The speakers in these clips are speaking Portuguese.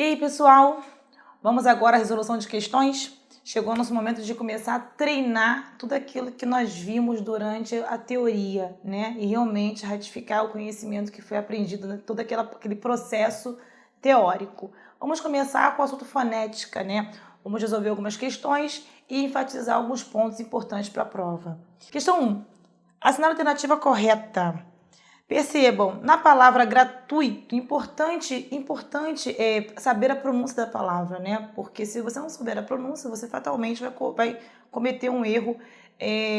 E aí, pessoal, vamos agora à resolução de questões? Chegou o nosso momento de começar a treinar tudo aquilo que nós vimos durante a teoria, né? E realmente ratificar o conhecimento que foi aprendido, né? Todo aquele processo teórico. Vamos começar com o assunto fonética, né? Vamos resolver algumas questões e enfatizar alguns pontos importantes para a prova. Questão 1. Assinar a alternativa correta. Percebam, na palavra gratuito, importante é saber a pronúncia da palavra, né? Porque se você não souber a pronúncia, você fatalmente vai cometer um erro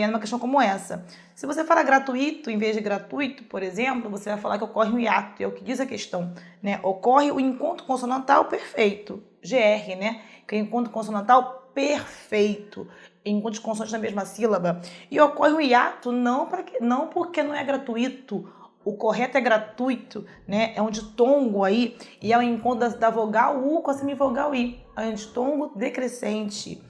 numa questão como essa. Se você fala gratuito em vez de gratuito, por exemplo, você vai falar que ocorre um hiato, é o que diz a questão, né? Ocorre o encontro consonantal perfeito, GR, né? Que é o encontro consonantal perfeito, encontro de consonantes na mesma sílaba. E ocorre um hiato não porque não é gratuito. O correto é gratuito, né? É um ditongo aí, e é o encontro da vogal U com a semivogal I. É um ditongo decrescente.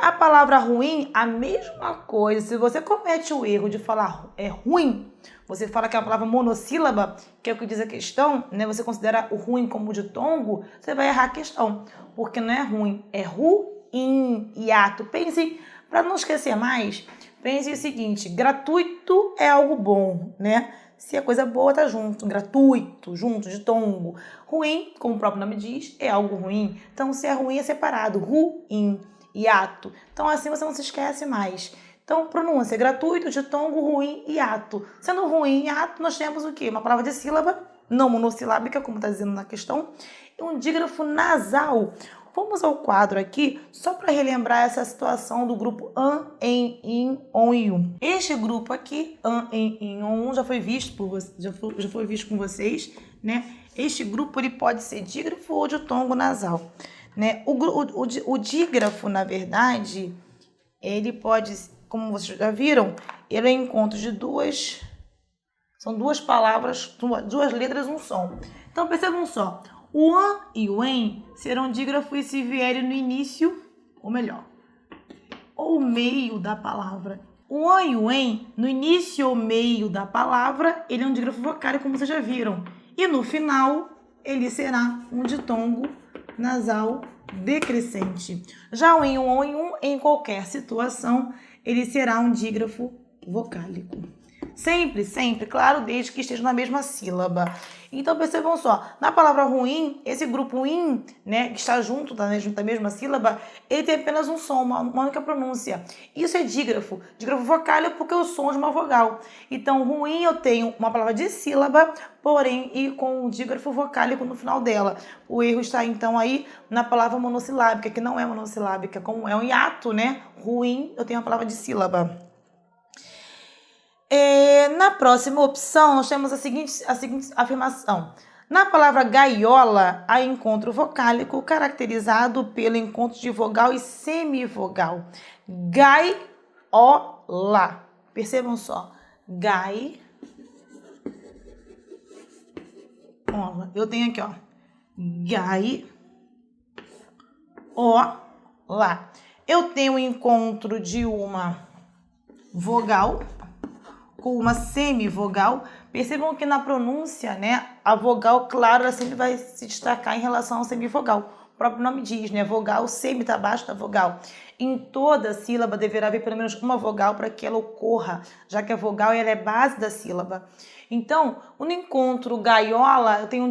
A palavra ruim, a mesma coisa. Se você comete o erro de falar ruim, você fala que é uma palavra monossílaba, que é o que diz a questão, né? Você considera o ruim como ditongo, você vai errar a questão, porque não é ruim, é ruim, hiato. Pense, para não esquecer mais, pense o seguinte: gratuito é algo bom, né? Se a coisa boa tá junto, gratuito, junto, ditongo. Ruim, como o próprio nome diz, é algo ruim. Então, se é ruim, é separado. Ruim, hiato. Então, assim você não se esquece mais. Então, pronúncia gratuito, ditongo, ruim, hiato. Sendo ruim, hiato, nós temos o quê? Uma palavra de sílaba, não monossilábica, como está dizendo na questão, e um dígrafo nasal. Vamos ao quadro aqui, só para relembrar essa situação do grupo an, en, in, on e um. Este grupo aqui, an, en, in, on, já foi visto com vocês, né? Este grupo ele pode ser dígrafo ou ditongo nasal, né? O dígrafo, na verdade, ele pode, como vocês já viram, ele é encontro de são duas palavras, duas letras, um som. Então percebam só. O an e o en serão dígrafos se vierem no início, ou melhor, ou meio da palavra. O an e o en, no início ou meio da palavra, ele é um dígrafo vocálico, como vocês já viram. E no final, ele será um ditongo nasal decrescente. Já o en, o on e um, em qualquer situação, ele será um dígrafo vocálico. Sempre, claro, desde que esteja na mesma sílaba. Então, percebam só, na palavra ruim, esse grupo in, né, que está junto da mesma sílaba, ele tem apenas um som, uma única pronúncia. Isso é dígrafo vocálico porque é o som de uma vogal. Então, ruim eu tenho uma palavra de sílaba, porém, e com o dígrafo vocálico no final dela. O erro está, então, aí na palavra monossilábica, que não é monossilábica, como é um hiato, né? Ruim, eu tenho a palavra de sílaba. Na próxima opção, nós temos a seguinte afirmação. Na palavra gaiola, há encontro vocálico caracterizado pelo encontro de vogal e semivogal. Gaiola. Percebam só. Gaiola. Eu tenho aqui, ó. Gaiola. Eu tenho o encontro de uma vogal com uma semivogal. Percebam que na pronúncia, né, a vogal, claro, ela sempre vai se destacar em relação ao semivogal. O próprio nome diz, né, vogal, semi está abaixo da vogal. Em toda sílaba deverá haver pelo menos uma vogal para que ela ocorra, já que a vogal ela é base da sílaba. Então, no encontro gaiola, eu tenho um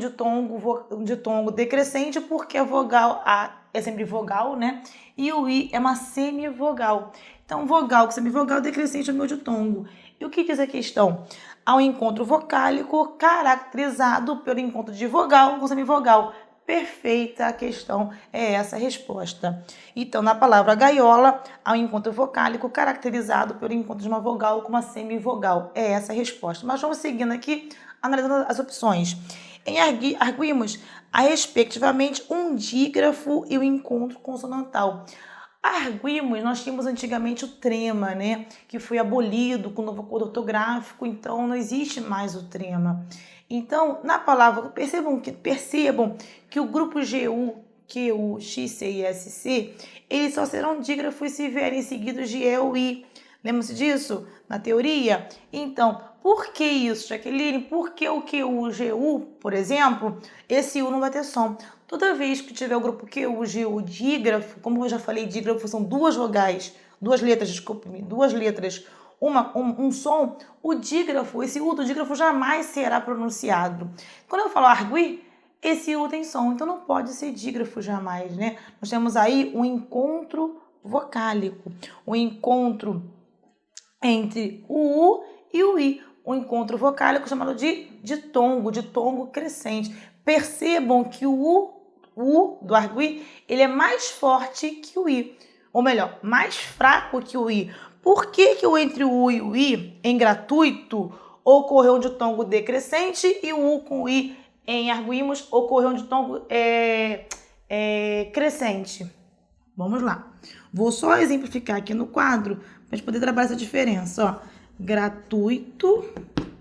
ditongo decrescente porque a vogal A é sempre vogal, né? E o I é uma semivogal. Então, vogal com semivogal decrescente é o meu ditongo. E o que diz a questão? Há um encontro vocálico caracterizado pelo encontro de vogal com semivogal. Perfeita, a questão é essa a resposta. Então, na palavra gaiola, há um encontro vocálico caracterizado pelo encontro de uma vogal com uma semivogal. É essa a resposta. Mas vamos seguindo aqui, analisando as opções. Arguimos, respectivamente, um dígrafo e o encontro consonantal. Arguimos, nós tínhamos antigamente o trema, né, que foi abolido com o novo código ortográfico, então não existe mais o trema. Então, na palavra, percebam que o grupo GU, QU, XC e SC, eles só serão dígrafos se vierem seguidos de E ou I. Lembra-se disso na teoria? Então, por que isso, Jaqueline? Por que o QU, GU, por exemplo, esse U não vai ter som? Toda vez que tiver o grupo QU, GU, dígrafo, como eu já falei, dígrafo são duas vogais, duas letras, desculpe-me, duas letras, um som, o dígrafo, esse U do dígrafo jamais será pronunciado. Quando eu falo arguir, esse U tem som, então não pode ser dígrafo jamais, né? Nós temos aí um encontro vocálico, um encontro entre o U e o I, um encontro vocálico chamado de ditongo crescente. Percebam que o U do arguir, ele é mais forte que o I, ou melhor, mais fraco que o I. Por que que entre o U e o I, em gratuito, ocorreu um ditongo decrescente e o U com o I em arguimos ocorreu um ditongo crescente? Vamos lá. Vou só exemplificar aqui no quadro para a gente poder trabalhar essa diferença. Ó. Gratuito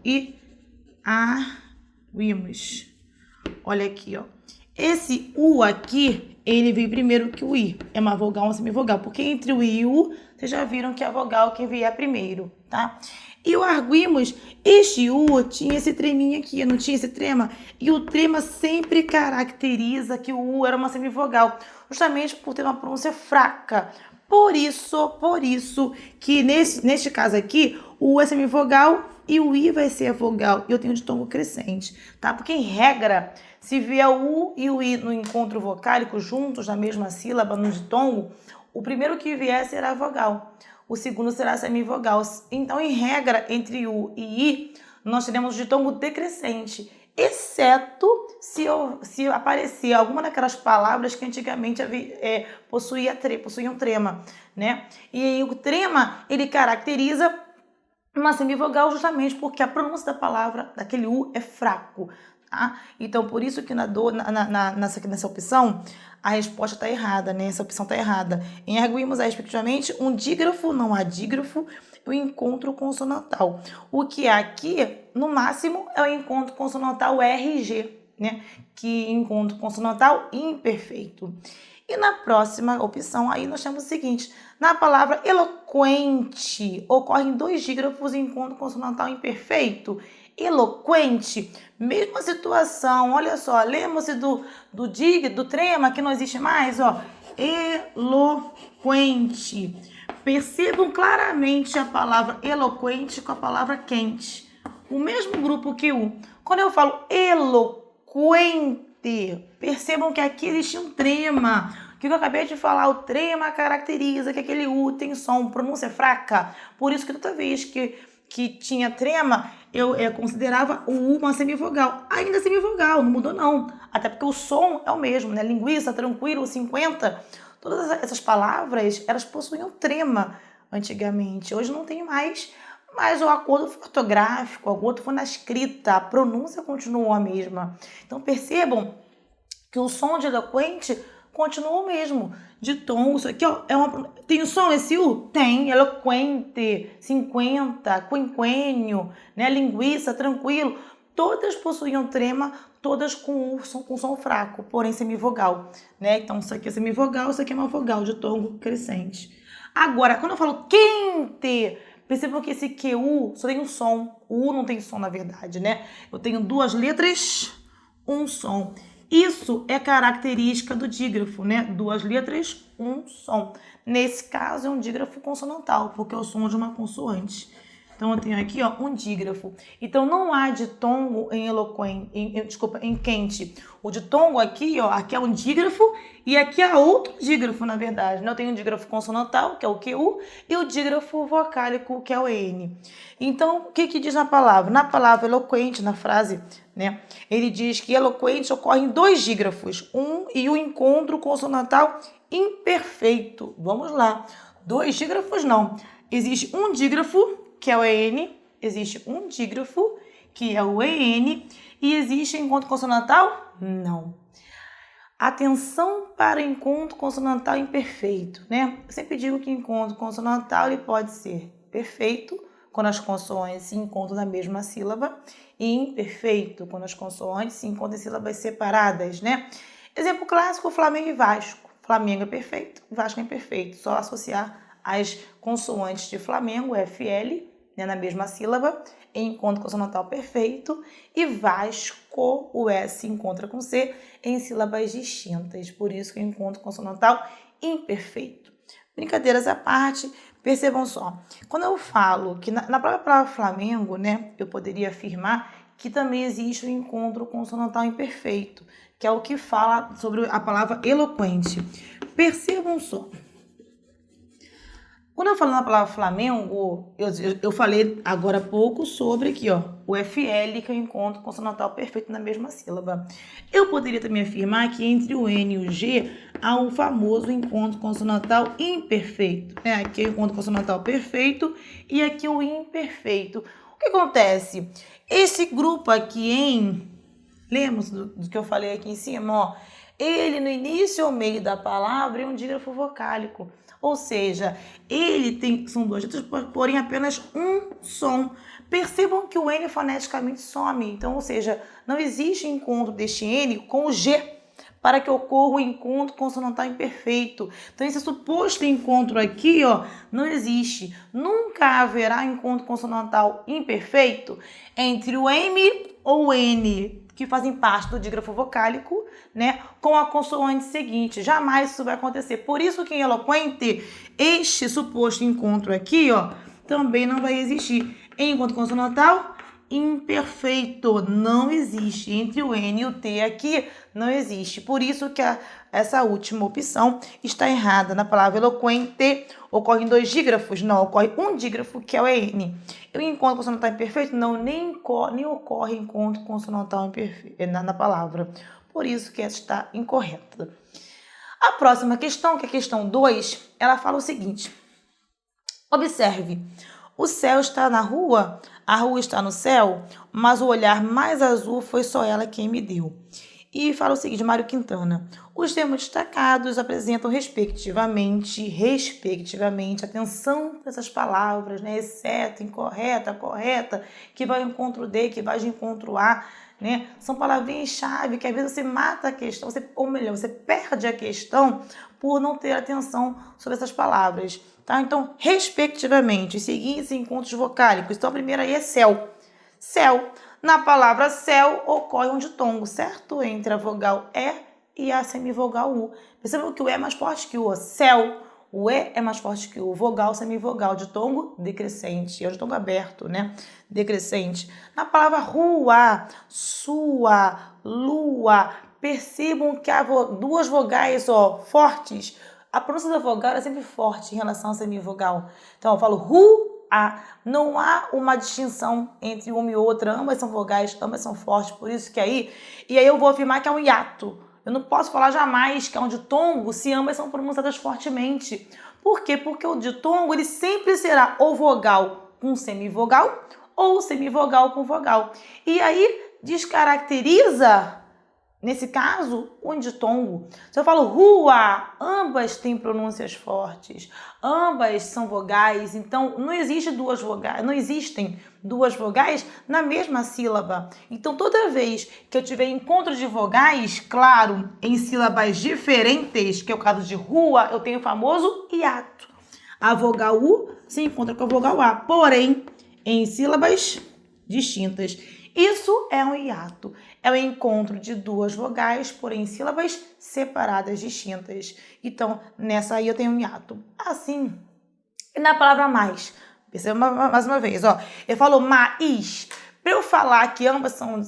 e arguimos. Olha aqui, ó. Esse U aqui, ele veio primeiro que o I. É uma vogal, uma semivogal. Porque entre o I e o U, vocês já viram que é a vogal que vier primeiro, tá? E o arguimos, este U tinha esse treminha aqui, não tinha esse trema? E o trema sempre caracteriza que o U era uma semivogal, justamente por ter uma pronúncia fraca. Por isso que neste caso aqui, o U é semivogal e o I vai ser a vogal. E eu tenho ditongo crescente, tá? Porque em regra, se vier o U e o I no encontro vocálico juntos na mesma sílaba, no ditongo, o primeiro que vier será a vogal. O segundo será semivogal. Então, em regra, entre U e I, nós teremos ditongo decrescente, exceto se aparecer alguma daquelas palavras que antigamente possuíam trema, né? E aí o trema, ele caracteriza uma semivogal justamente porque a pronúncia da palavra, daquele U, é fraco. Tá? Então, por isso que nessa opção, a resposta está errada, né? Essa opção está errada. Em arguimos, respectivamente, um dígrafo, não há dígrafo, o encontro consonantal. O que é aqui, no máximo, é o encontro consonantal RG, né? Que encontro consonantal imperfeito. E na próxima opção, aí nós temos o seguinte, na palavra eloquente, ocorrem dois dígrafos em encontro consonantal imperfeito. Eloquente, mesma situação, olha só, lembra-se do trema que não existe mais, ó, eloquente. Percebam claramente a palavra eloquente com a palavra quente, o mesmo grupo que o. Quando eu falo eloquente, percebam que aqui existe um trema. O que eu acabei de falar, o trema caracteriza que aquele U tem som, pronúncia fraca, por isso que toda vez que tinha trema, eu considerava o U uma semivogal. Ainda semivogal, não mudou não. Até porque o som é o mesmo, né? Linguiça, tranquilo, 50. Todas essas palavras, elas possuíam trema antigamente. Hoje não tem mais, mas o acordo foi ortográfico, o acordo foi na escrita, a pronúncia continuou a mesma. Então percebam que o som de eloquente continua o mesmo. Ditongo, isso aqui, ó, tem o som esse U? Tem, eloquente, 50, quinquênio, né, linguiça, tranquilo. Todas possuíam trema, todas com som fraco, porém semivogal, né? Então isso aqui é semivogal, isso aqui é uma vogal, ditongo crescente. Agora, quando eu falo quente, percebam que esse QU só tem um som. O U não tem som, na verdade, né? Eu tenho duas letras, um som. Isso é característica do dígrafo, né? Duas letras, um som. Nesse caso, é um dígrafo consonantal, porque é o som de uma consoante. Então, eu tenho aqui, ó, um dígrafo. Então, não há ditongo em quente. O ditongo aqui, ó, aqui é um dígrafo e aqui é outro dígrafo, na verdade. Né? Eu tenho um dígrafo consonantal, que é o QU, e o dígrafo vocálico, que é o EN. Então, o que diz na palavra? Na palavra eloquente, na frase, né? Ele diz que eloquente ocorre em dois dígrafos, e o encontro consonantal imperfeito. Vamos lá. Dois dígrafos, não. Existe um dígrafo, que é o EN, existe um dígrafo, que é o EN, e existe encontro consonantal? Não. Atenção para o encontro consonantal imperfeito, né? Eu sempre digo que encontro consonantal ele pode ser perfeito, quando as consoantes se encontram na mesma sílaba, e imperfeito, quando as consoantes se encontram em sílabas separadas, né? Exemplo clássico, Flamengo e Vasco. Flamengo é perfeito, Vasco é imperfeito, só associar as consoantes de Flamengo, FL, né, na mesma sílaba, em encontro consonantal perfeito, e Vasco, o S encontra com C, em sílabas distintas, por isso que eu encontro consonantal imperfeito. Brincadeiras à parte, percebam só, quando eu falo que na própria palavra Flamengo, né, eu poderia afirmar que também existe o encontro consonantal imperfeito, que é o que fala sobre a palavra eloquente. Percebam só. Quando eu falo na palavra Flamengo, eu falei agora há pouco sobre aqui, ó, o FL, que eu encontro consonantal perfeito na mesma sílaba. Eu poderia também afirmar que entre o N e o G há o famoso encontro consonantal imperfeito, né? Aqui é o encontro consonantal perfeito e aqui o imperfeito. O que acontece? Esse grupo aqui lembra do que eu falei aqui em cima, ó? Ele no início ou meio da palavra é um dígrafo vocálico. Ou seja, são duas letras, porém apenas um som. Percebam que o N foneticamente some. Então, ou seja, não existe encontro deste N com o G para que ocorra o encontro consonantal imperfeito. Então, esse suposto encontro aqui, ó, não existe. Nunca haverá encontro consonantal imperfeito entre o M ou o N, que fazem parte do dígrafo vocálico, né, com a consoante seguinte. Jamais isso vai acontecer. Por isso que em eloquente, este suposto encontro aqui, ó, também não vai existir. Em encontro consonantal imperfeito, não existe. Entre o N e o T aqui, não existe. Por isso que essa última opção está errada. Na palavra eloquente, ocorrem dois dígrafos? Não, ocorre um dígrafo, que é o N. E o encontro consonantal imperfeito? Não, nem ocorre encontro consonantal imperfeito na palavra. Por isso que essa está incorreta. A próxima questão, que é a questão 2, ela fala o seguinte. Observe, o céu está na rua, a rua está no céu, mas o olhar mais azul foi só ela quem me deu. E fala o seguinte, Mário Quintana. Os termos destacados apresentam respectivamente, atenção dessas palavras, né? Exceto, incorreta, correta, que vai ao encontro de, que vai de encontro a, né? São palavrinhas-chave que às vezes você mata a questão, ou melhor, você perde a questão por não ter atenção sobre essas palavras, tá? Então, respectivamente, os seguintes encontros vocálicos. Então, a primeira aí é céu. Céu. Na palavra céu ocorre um ditongo, certo? Entre a vogal E e a semivogal U. Percebam que o E é mais forte que o O. Céu. O E é mais forte que o vogal, semivogal, ditongo decrescente. É o ditongo aberto, né? Decrescente. Na palavra rua, sua, lua, percebam que há duas vogais, ó, fortes. A pronúncia da vogal é sempre forte em relação à semivogal. Então, eu falo rua. Não há uma distinção entre uma e outra, ambas são vogais, ambas são fortes, por isso que aí eu vou afirmar que é um hiato. Eu não posso falar jamais que é um ditongo se ambas são pronunciadas fortemente. Por quê? Porque o ditongo ele sempre será ou vogal com semivogal ou semivogal com vogal. E aí descaracteriza, nesse caso, um ditongo. Se eu falo rua, ambas têm pronúncias fortes, ambas são vogais, então não existem duas vogais na mesma sílaba. Então, toda vez que eu tiver encontro de vogais, claro, em sílabas diferentes, que é o caso de rua, eu tenho o famoso hiato. A vogal U se encontra com a vogal A, porém, em sílabas distintas. Isso é um hiato. É o encontro de duas vogais, porém sílabas separadas, distintas. Então, nessa aí eu tenho um hiato. Assim, e na palavra mais. Perceba mais uma vez, ó. Eu falo mais. Para eu falar que ambas são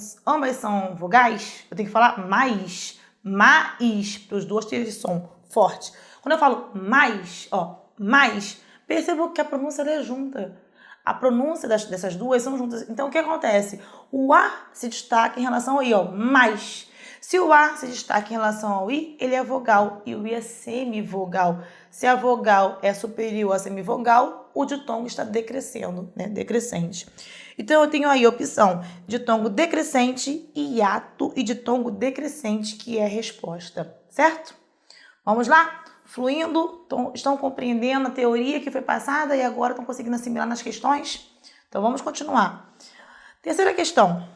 vogais, eu tenho que falar mais. Mais. Para os dois terem som forte. Quando eu falo mais, ó, mais, perceba que a pronúncia é junta. A pronúncia dessas duas são juntas. Então, o que acontece? O A se destaca em relação ao I, ó, mais. Se o A se destaca em relação ao I, ele é vogal e o I é semivogal. Se a vogal é superior à semivogal, o ditongo está decrescendo, né? Decrescente. Então, eu tenho aí a opção ditongo decrescente, hiato e ditongo decrescente, que é a resposta, certo? Vamos lá? Fluindo, estão compreendendo a teoria que foi passada e agora estão conseguindo assimilar nas questões? Então, vamos continuar. Terceira questão.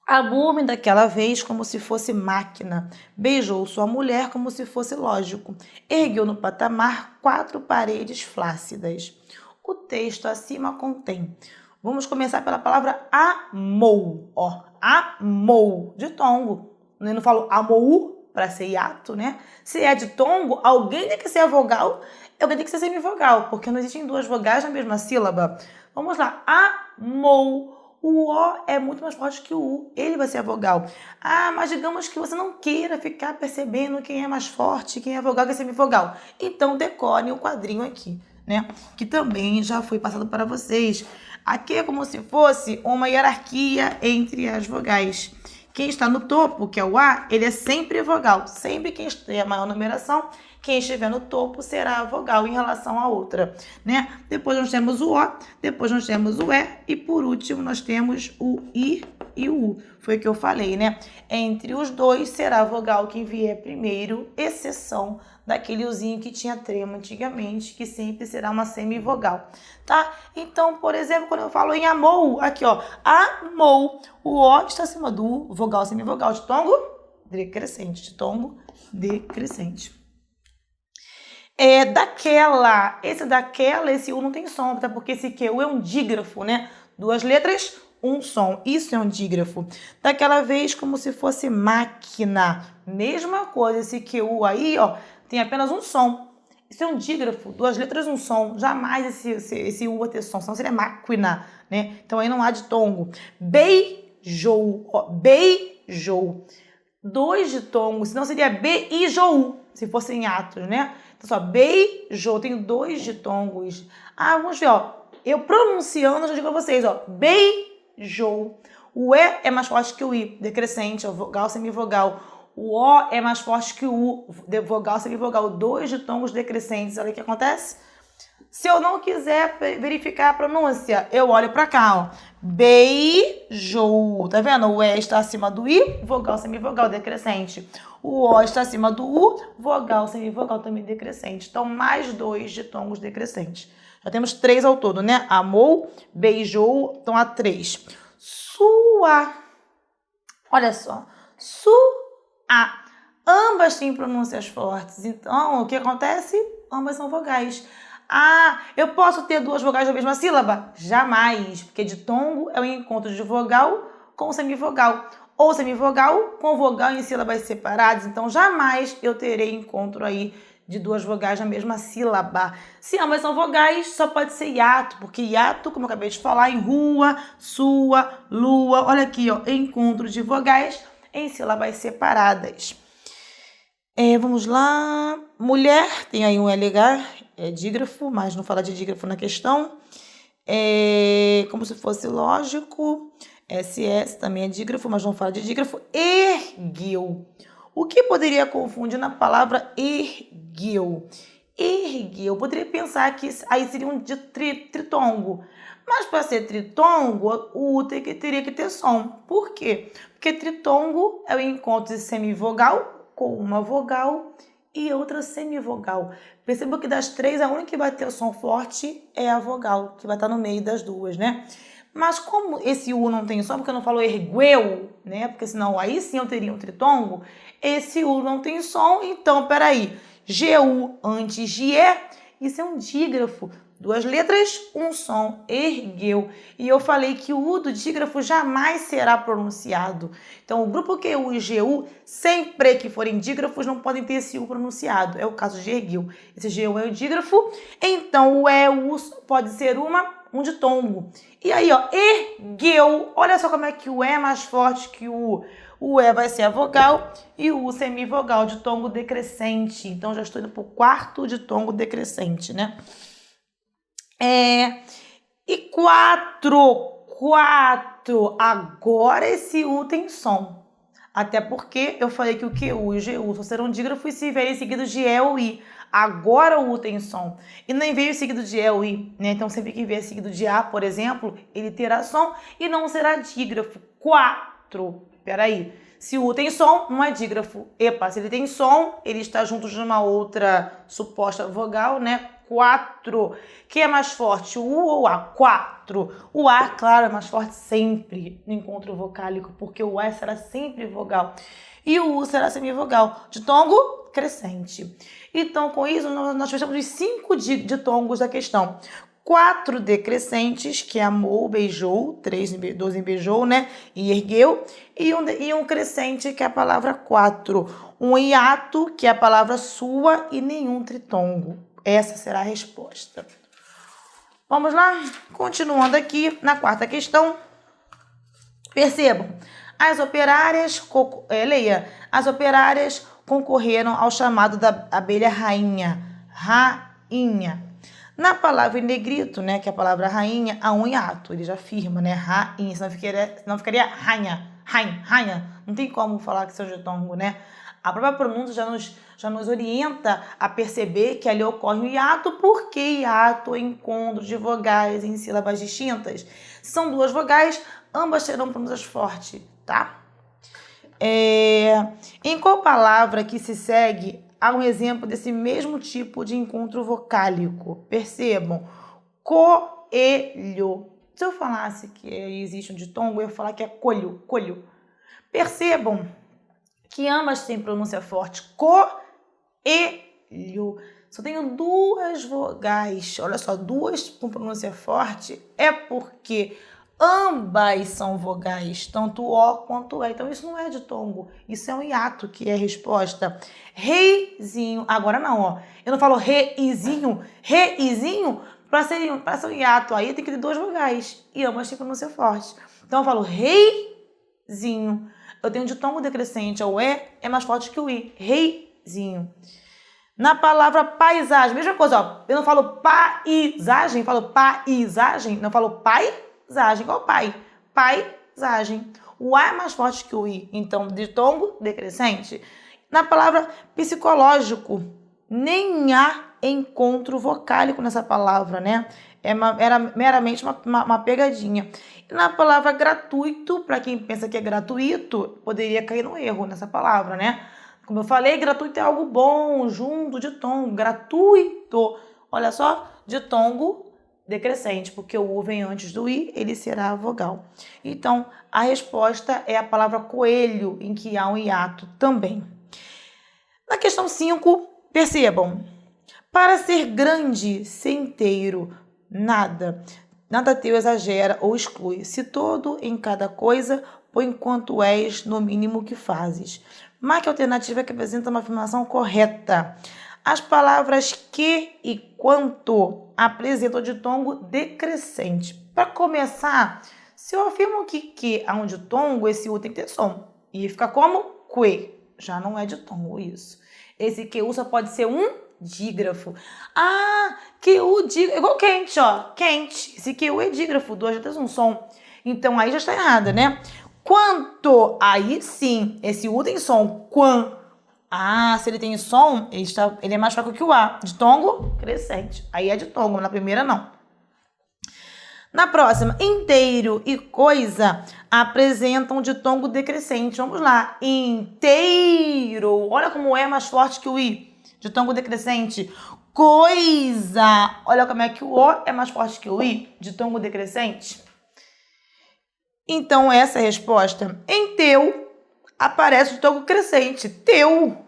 Amou-me daquela vez como se fosse máquina, beijou sua mulher como se fosse lógico, ergueu no patamar 4 paredes flácidas. O texto acima contém. Vamos começar pela palavra amou, ó, amou, de tongo. Eu não falo amou para ser hiato, né? Se é de tongo, alguém tem que ser a vogal, alguém tem que ser semivogal, porque não existem duas vogais na mesma sílaba. Vamos lá, amou. O O é muito mais forte que o U, ele vai ser a vogal. Ah, mas digamos que você não queira ficar percebendo quem é mais forte, quem é a vogal, quem é a semivogal. Então decore o quadrinho aqui, né? Que também já foi passado para vocês. Aqui é como se fosse uma hierarquia entre as vogais. Quem está no topo, que é o A, ele é sempre vogal. Sempre quem tem a maior numeração, quem estiver no topo será a vogal em relação à outra, né? Depois nós temos o O, depois nós temos o E e por último nós temos o I e o U. Foi o que eu falei, né? Entre os dois será a vogal quem vier primeiro, exceção daquele Uzinho que tinha trema antigamente, que sempre será uma semivogal, tá? Então, por exemplo, quando eu falo em amou, aqui ó, amou, o O está acima do U, vogal semivogal de tongo decrescente, de tongo decrescente. Daquela, esse U não tem som, tá? Porque esse QU é um dígrafo, né? 2 letras, um som. Isso é um dígrafo. Daquela vez, como se fosse máquina. Mesma coisa, esse QU aí, ó, tem apenas um som. Isso é um dígrafo, 2 letras, um som. Jamais esse U vai ter som, senão seria máquina, né? Então aí não há de tongo. Beijou, ó, beijou. 2 de tongo, senão seria beijou, se fosse em atos, né? Então, só, beijou, tenho 2 ditongos. Ah, vamos ver, ó. Eu pronunciando, já digo pra vocês, ó. Beijou. O E é mais forte que o I, decrescente, ó, vogal, semivogal. O O é mais forte que o U, vogal, semivogal. 2 ditongos decrescentes. Olha o que acontece. Se eu não quiser verificar a pronúncia, eu olho pra cá, ó. Beijou. Tá vendo? O E está acima do I, vogal, semivogal, decrescente. O O está acima do U, vogal, semivogal, também decrescente. Então, mais 2 ditongos decrescentes. Já temos 3 ao todo, né? Amou, beijou, então há 3. Sua. Olha só. Sua. Ambas têm pronúncias fortes. Então, o que acontece? Ambas são vogais. Ah, eu posso ter 2 vogais da mesma sílaba? Jamais, porque ditongo é o encontro de vogal com semivogal, ou semivogal com vogal em sílabas separadas, então jamais eu terei encontro aí de 2 vogais na mesma sílaba. Se ambas são vogais, só pode ser hiato, porque hiato, como eu acabei de falar, em rua, sua, lua, olha aqui, ó, encontro de vogais em sílabas separadas. Vamos lá. Mulher, tem aí um LH, é dígrafo, mas não fala de dígrafo na questão. Como se fosse lógico. SS também é dígrafo, mas não fala de dígrafo. Ergueu. O que poderia confundir na palavra ergueu? Ergueu. Poderia pensar que aí seria um tritongo. Mas para ser tritongo, o U teria que ter som. Por quê? Porque tritongo é o encontro de semivogal com uma vogal e outra semivogal. Perceba que das 3, a única que vai ter o som forte é a vogal, que vai estar no meio das 2, né? Mas como esse U não tem som, porque eu não falo ergueu, né? Porque senão aí sim eu teria um tritongo. Esse U não tem som, então peraí. GU antes de E, isso é um dígrafo. 2 letras, um som, ergueu. E eu falei que o U do dígrafo jamais será pronunciado. Então, o grupo QU e GU, sempre que forem dígrafos, não podem ter esse U pronunciado. É o caso de ergueu. Esse GU é o dígrafo, então o E, o U pode ser um ditongo. E aí, ó, ergueu. Olha só como é que o E é mais forte que o U. O E vai ser a vogal e o U semivogal, ditongo decrescente. Então, já estou indo para o 4º ditongo decrescente, né? E 4. Agora esse U tem som. Até porque eu falei que o QU e o GU só serão dígrafos se vierem seguidos de E ou I. Agora o U tem som. E nem veio seguido de E ou I, né? Então sempre que vier seguido de A, por exemplo, ele terá som e não será dígrafo. 4. Peraí. Se o U tem som, não é dígrafo. Epa, se ele tem som, ele está junto de uma outra suposta vogal, né? quatro. Quem é mais forte, o U ou o A? Quatro. O A, claro, é mais forte sempre no encontro vocálico, porque o A será sempre vogal e o U será semivogal. Ditongo crescente. Então, com isso, nós fechamos os 5 ditongos da questão. 4 decrescentes, que é amou, beijou, 2 em beijou, né? E ergueu. E um crescente, que é a palavra 4. Um hiato, que é a palavra sua, e nenhum tritongo. Essa será a resposta. Vamos lá? Continuando aqui na quarta questão. Percebam, as operárias, as operárias concorreram ao chamado da abelha rainha. Rainha. Na palavra em negrito, né, que é a palavra rainha, há um hiato. Ele já afirma, né, rainha, senão ficaria rainha, rainha. Não tem como falar que seja ditongo, né? A própria pronúncia já nos orienta a perceber que ali ocorre um hiato, porque hiato é encontro de vogais em sílabas distintas. Se são 2 vogais, ambas terão pronúncias fortes, tá? Em qual palavra que se segue há um exemplo desse mesmo tipo de encontro vocálico? Percebam, coelho. Se eu falasse que existe um ditongo, eu ia falar que é colho. Percebam que ambas têm pronúncia forte. Coelho. Se eu tenho 2 vogais, olha só, 2 com pronúncia forte, é porque ambas são vogais, tanto O quanto E. Então, isso não é ditongo, isso é um hiato, que é a resposta. Reizinho, agora não, ó. Eu não falo reizinho, para ser um hiato, aí tem que ter 2 vogais, e ambas têm pronúncia forte. Então, eu falo reizinho. Eu tenho um ditongo decrescente, o E é mais forte que o I, reizinho. Na palavra paisagem, mesma coisa, ó. Eu não falo paisagem, falo paisagem, não falo paisagem, igual pai. Paisagem. O A é mais forte que o I, então ditongo decrescente. Na palavra psicológico, nem há encontro vocálico nessa palavra, né? Era meramente uma pegadinha. E na palavra gratuito, para quem pensa que é gratuito, poderia cair no erro nessa palavra, né? Como eu falei, gratuito é algo bom, junto, ditongo, gratuito. Olha só, ditongo decrescente, porque o U vem antes do I, ele será a vogal. Então, a resposta é a palavra coelho, em que há um hiato também. Na questão 5, percebam. Para ser grande, ser inteiro, nada teu exagera ou exclui. Se todo em cada coisa, põe quanto és no mínimo que fazes. Marque a alternativa que apresenta uma afirmação correta. As palavras que e quanto apresentam ditongo decrescente. Para começar, se eu afirmo que há um ditongo, esse U tem que ter som. E fica como? Que. Já não é ditongo isso. Esse que U só pode ser um dígrafo. Ah, que U dígrafo. Igual quente, ó. Quente. Esse que U é dígrafo. 2 letras, um som. Então aí já está errada, né? Quanto, aí sim, esse U tem som. Quan. Ah, se ele tem som, ele é mais fraco que o A. Ditongo crescente. Aí é ditongo, na primeira não. Na próxima, inteiro e coisa apresentam ditongo decrescente. Vamos lá. Inteiro. Olha como o E é mais forte que o I. Ditongo decrescente. Coisa. Olha como é que o O é mais forte que o I. Ditongo decrescente. Então, essa é a resposta. Em teu, aparece o ditongo crescente. Teu.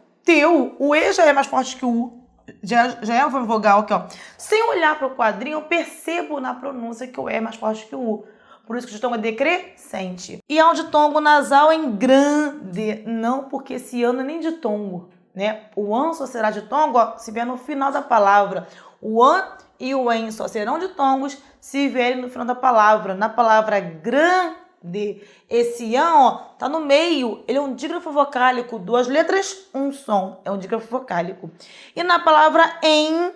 O E já é mais forte que o U. Já é uma vogal aqui, ó. Sem olhar para o quadrinho, eu percebo na pronúncia que o E é mais forte que o U. Por isso que o ditongo é decrescente. E há um ditongo nasal em grande. Não, porque esse ano é nem ditongo, né? O an só será ditongo, ó, se vier no final da palavra. O an e o en só serão ditongos se vierem no final da palavra. Na palavra grande, esse an, ó, tá no meio. Ele é um dígrafo vocálico. 2 letras, um som. É um dígrafo vocálico. E na palavra em,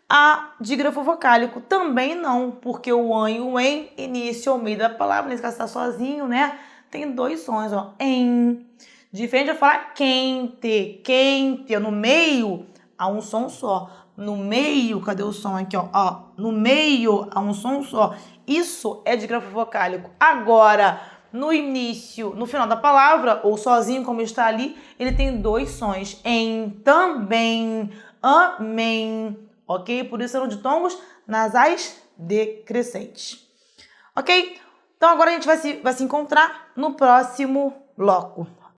há dígrafo vocálico. Também não, porque o an e o en, início ou meio da palavra, nesse caso tá sozinho, né? Tem 2 sons, ó. Em. Diferente de falar quente. No meio, há um som só. No meio, cadê o som aqui, ó? No meio, há um som só. Isso é dígrafo vocálico. Agora, no início, no final da palavra, ou sozinho, como está ali, ele tem 2 sons. Em, também, amém, ok? Por isso, é de tongos nasais decrescentes, ok? Então, agora a gente vai se encontrar no próximo bloco.